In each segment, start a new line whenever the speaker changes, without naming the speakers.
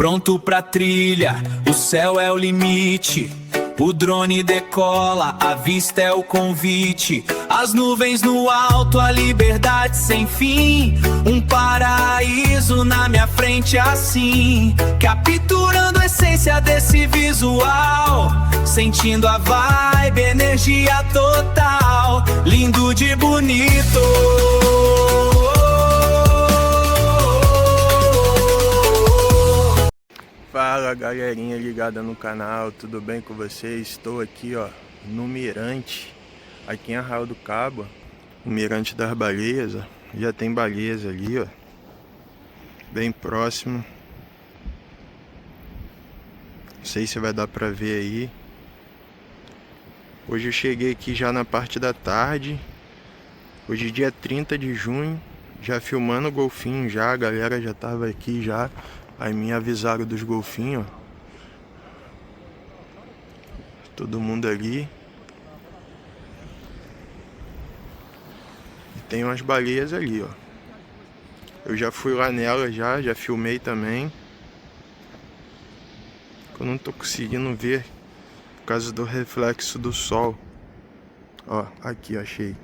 Pronto pra trilha, o céu é o limite. O drone decola, a vista é o convite. As nuvens no alto, a liberdade sem fim. Um paraíso na minha frente assim, capturando a essência desse visual. Sentindo a vibe, energia total. Lindo de bonito.
Fala galerinha ligada no canal, tudo bem com vocês? Estou aqui no mirante, aqui em Arraial do Cabo, o mirante das baleias, já tem baleias ali, bem próximo. Não sei se vai dar pra ver aí. Hoje eu cheguei aqui já na parte da tarde, hoje é dia 30 de junho, já filmando o golfinho já, a galera já tava aqui já. Aí me avisaram dos golfinhos. Todo mundo ali. E tem umas baleias ali, Eu já fui lá nela já filmei também. Eu não tô conseguindo ver por causa do reflexo do sol. Aqui achei.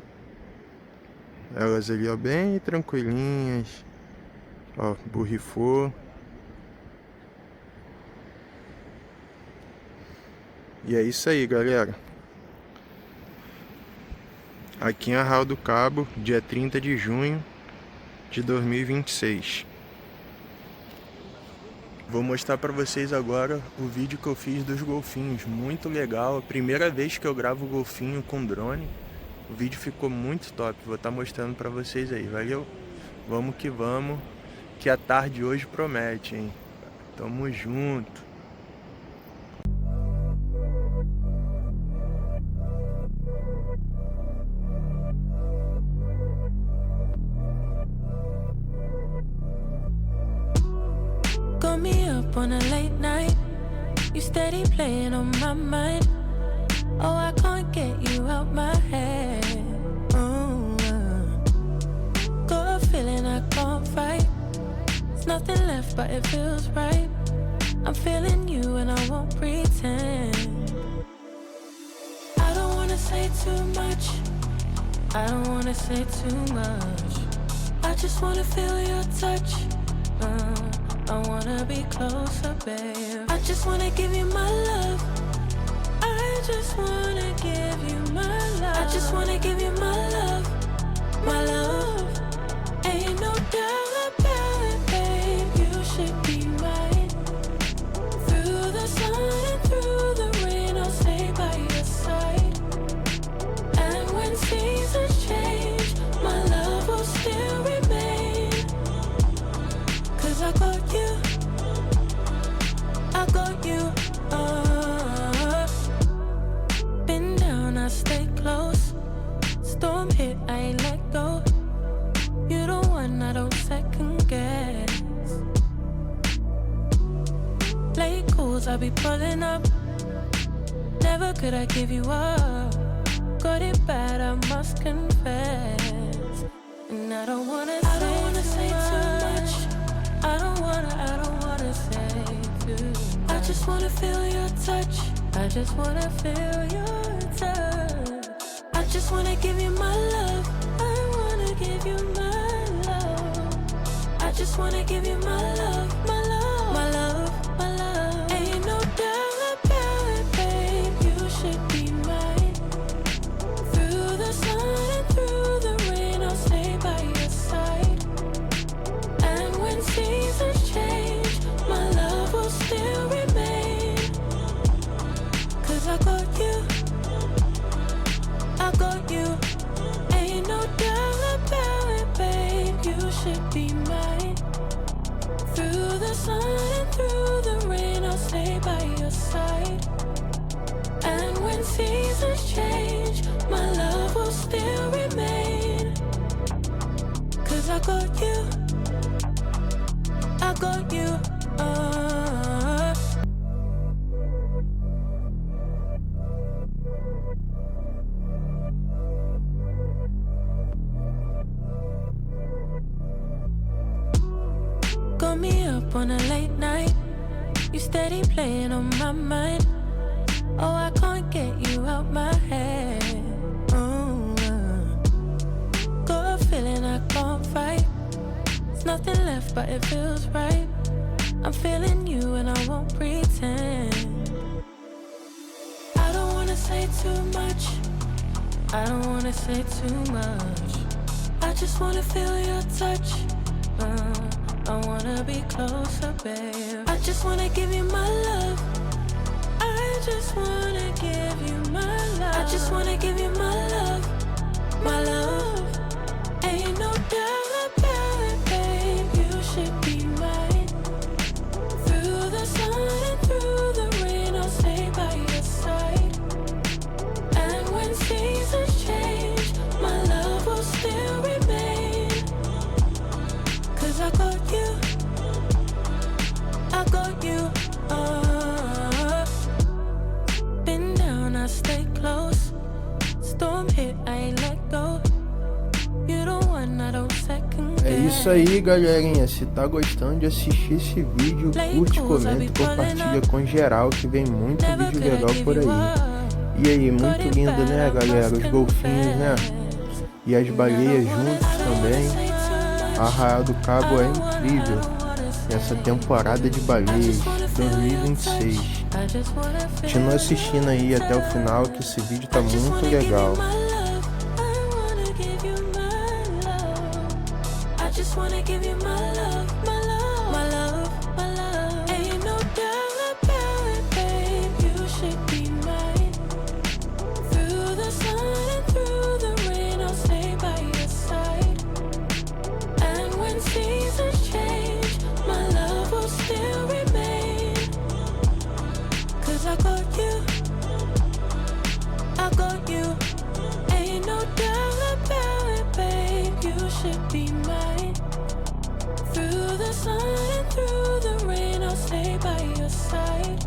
Elas ali, bem tranquilinhas. Borrifou. E é isso aí, galera. Aqui em Arraial do Cabo, dia 30 de junho de 2026. Vou mostrar pra vocês agora o vídeo que eu fiz dos golfinhos. Muito legal, a primeira vez que eu gravo golfinho com drone. O vídeo ficou muito top, vou estar mostrando pra vocês aí, valeu? Vamos, que a tarde hoje promete, hein? Tamo junto.
Got me up on a late night. You steady playing on my mind. Oh, I can't get you out my head. Got a feeling I can't fight. There's nothing left but it feels right. I'm feeling you and I won't pretend. I don't wanna say too much. I don't wanna say too much. I just wanna feel your touch. I wanna be closer, babe. I just wanna give you my love. I just wanna give you my love. I just wanna give you my love. My love. Ain't no doubt about it, babe. You should be mine. Through the sun and through the rain, I'll stay by your side. And when seasons change, my love will still remain. 'Cause I got you, I got you. Been down, I stay close. Storm hit, I ain't let go. You the one I don't second guess. Late calls, I be pulling up. Never could I give you up. Got it bad, I must confess. And I don't wanna say too much. I don't wanna say too much. I just wanna feel your touch. I just wanna feel your touch. I just wanna give you my love. I wanna give you my love. I just wanna give you my love, my love, my love, my love. Ain't no doubt about it, babe. You should be mine. Through the sun and through the rain, I'll stay by your side. And when seasons change, my love will still remain. 'Cause I got you, I got you. Ain't no doubt about it, babe. You should be mine. Through the sun and through the rain, I'll stay by your side. And when seasons change, my love will still remain. 'Cause I got you, I got you. Got me up on a late night. keep playing on my mind. Oh, I can't get you out my head. Got a feeling I can't fight. There's nothing left but it feels right. I'm feeling you and I won't pretend. I don't wanna say too much. I don't wanna say too much. I just wanna feel your touch. I wanna be closer, babe. I just wanna give you my love. I just wanna give you my love. I just wanna give you my love. My love. Ain't no doubt about it, babe. You should be mine. Through the sun and through the rain, I'll stay by your side. And when seasons change, my love will still remain. 'Cause I got you. I got you. Been down, I stay close. Storm hit, I ain't let go. You don't want, I don't second guess.
É isso aí, galerinha. Se tá gostando de assistir esse vídeo, curte, comenta e compartilha com geral, que vem muito vídeo legal por aí. E aí, muito lindo, né, galera? Os golfinhos, né? E as baleias juntos também. Arraial do Cabo é incrível. Essa temporada de baleias 2026. Continua assistindo aí até o final, que esse vídeo tá muito legal.
Wanna give you my love, my love, my love, my love. Ain't no doubt about it, babe. You should be mine. Through the sun and through the rain, I'll stay by your side. And when seasons change, my love will still remain. 'Cause I got you. I got you. Ain't no doubt about it, babe. You should be mine. Through the sun and through the rain, I'll stay by your side.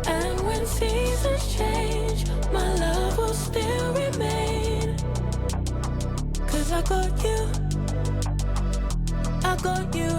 And when seasons change, my love will still remain. 'Cause I got you. I got you.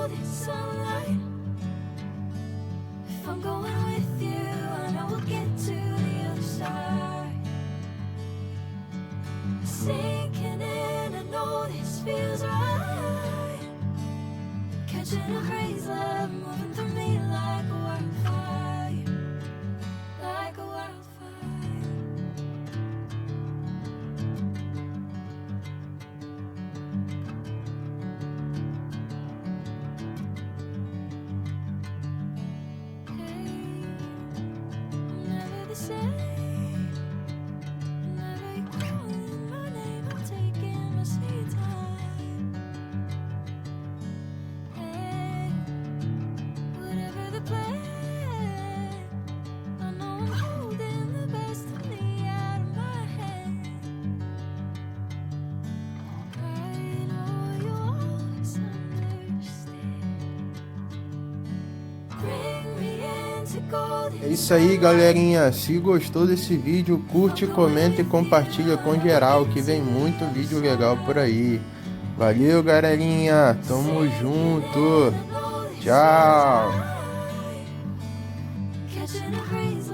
golden sunlight. If I'm going with you, I know we'll get to the other side. Sinking in, I know this feels right. Catching a crazy love moving through me like a wildfire, like a wildfire. Never the same. Whenever you calling my name, I'm taking my sweet time. Hey, whatever the plan, I know I'm holding the best of me out of my head. I know you always understand. Bring me into golden.
É isso aí, galerinha. Se gostou desse vídeo, curte, comenta e compartilha com geral, que vem muito vídeo legal por aí. Valeu, galerinha. Tamo junto. Tchau.
Catching a crazy